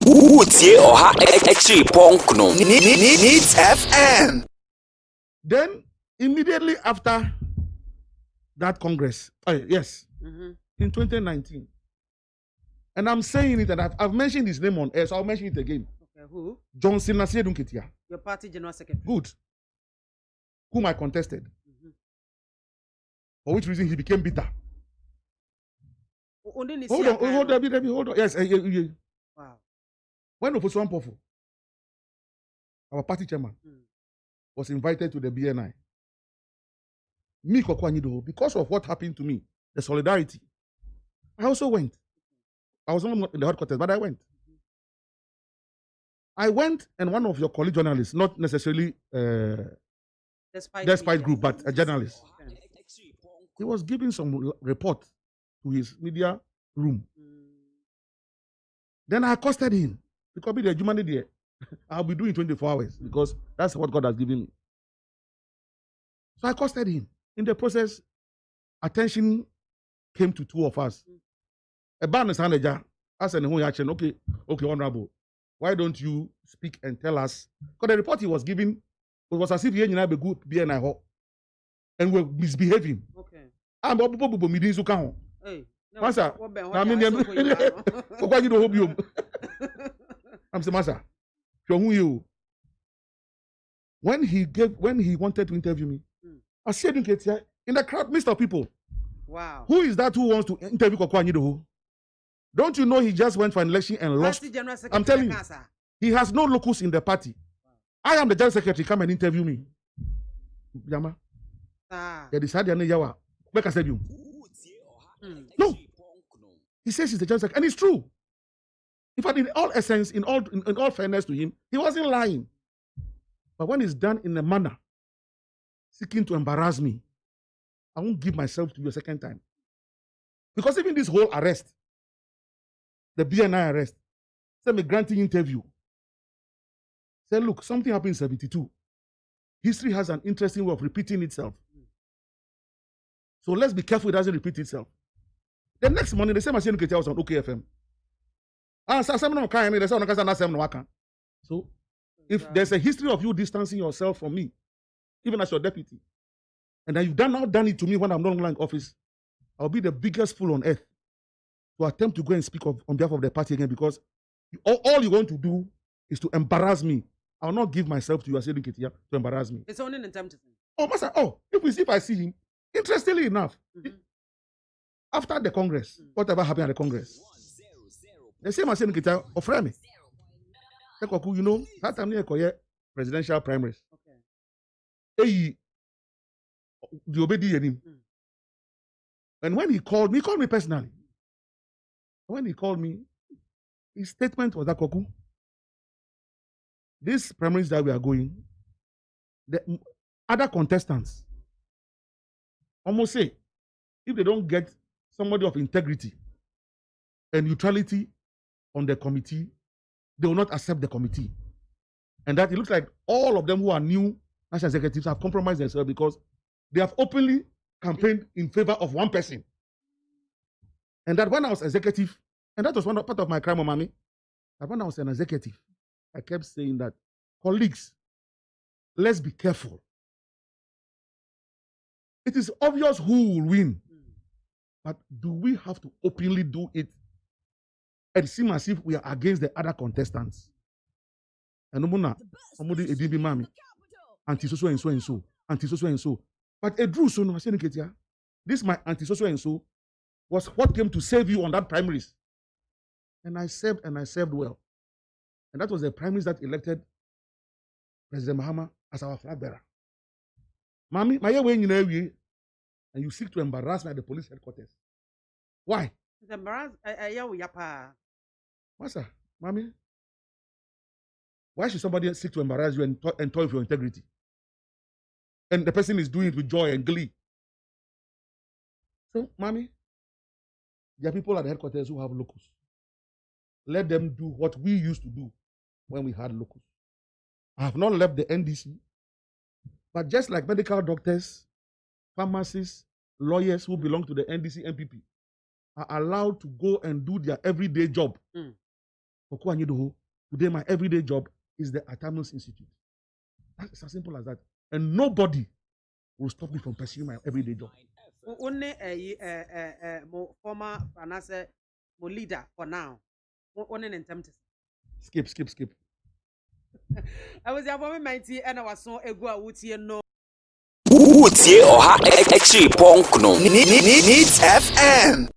Utie oha extra punk no. Needs FM. Then immediately after that Congress, yes, in 2019, and I'm saying it, and I've mentioned his name on air, so I'll mention it again. Okay, who? Asiedu Nketiah. Your party general secretary. Good. Whom I contested. For which reason he became bitter. Hold on. Yes. Wow. When Ofosuwan Pofu, our party chairman, was invited to the BNI, me, Koku Anyidoho, because of what happened to me, the solidarity, I also went. I was not in the headquarters, but I went. I went, and one of your colleague journalists, not necessarily despite group, but a journalist, he was giving some report to his media room. Then I accosted him. Because the humanity there, I'll be doing 24 hours because that's what God has given me. So I accosted him. In the process, attention came to two of us. A ban manager asked him, okay, honorable, why don't you speak and tell us? Because the report he was giving, it was as if he had a good BNI and we're misbehaving. Okay. I'm Hey. Master, I'm saying, Master, you. When he wanted to interview me, Asiedu Nketiah in the crowd, midst of people. Wow. Who is that who wants to interview Koku Anyidoho? Don't you know he just went for an election and lost? I'm telling you, he has no locus in the party. Wow. I am the general secretary. Come and interview me. Yama. They decided yawa. Like I said, you. No. He says he's the general secretary, and it's true. In fact, in all essence, in all fairness to him, he wasn't lying. But when it's done in a manner seeking to embarrass me, I won't give myself to you a second time. Because even this whole arrest, the BNI arrest, say me granting interview. Say, look, something happened in 72. History has an interesting way of repeating itself. So let's be careful it doesn't repeat itself. The next morning, the same Asiedu Nketiah was on OKFM. So, if there's a history of you distancing yourself from me, even as your deputy, and then you've done it to me when I'm no longer in office, I'll be the biggest fool on earth to attempt to go and speak on behalf of the party again, because all you're going to do is to embarrass me. I'll not give myself to you, Asiedu Nketiah, to embarrass me. It's only an attempt. Oh, Master, if I see him, interestingly enough, after the Congress, whatever happened at the Congress, the same Asiedu Nketiah offered me. You know, that time near presidential primaries. Okay. Hey, the obedi him. And when he called me personally. When he called me, his statement was that, Koku, these primaries that we are going, the other contestants almost say, if they don't get somebody of integrity and neutrality on the committee, they will not accept the committee. And that it looks like all of them who are new national executives have compromised themselves because they have openly campaigned in favor of one person. And that when I was executive, and that was part of my crime, mommy, that when I was an executive, I kept saying that, colleagues, let's be careful. It is obvious who will win, but do we have to openly do it and seem as if we are against the other contestants? And somebody a DB mommy, anti-social and so and so, anti-social and so. But a Drew so no, Asiedu Nketiah, this my anti-social and so was what came to save you on that primaries. And I served well. And that was the primaries that elected President Mahama as our flag bearer. Mommy, my way in and you seek to embarrass me at the police headquarters. Why? Master, mommy, why should somebody seek to embarrass you and toy with your integrity? And the person is doing it with joy and glee. So, mommy, there are people at the headquarters who have locus. Let them do what we used to do when we had locus. I have not left the NDC, but just like medical doctors, pharmacists, lawyers who belong to the NDC MPP are allowed to go and do their everyday job Koku Anyidoho, today my everyday job is the Atamils Institute. That's as simple as that. And nobody will stop me from pursuing my everyday job. Only former anase mo leader for now. Only in terms. Skip. I was your woman mighty and I was so ego wutie no. Utie oha echi ponkno. Needs FM.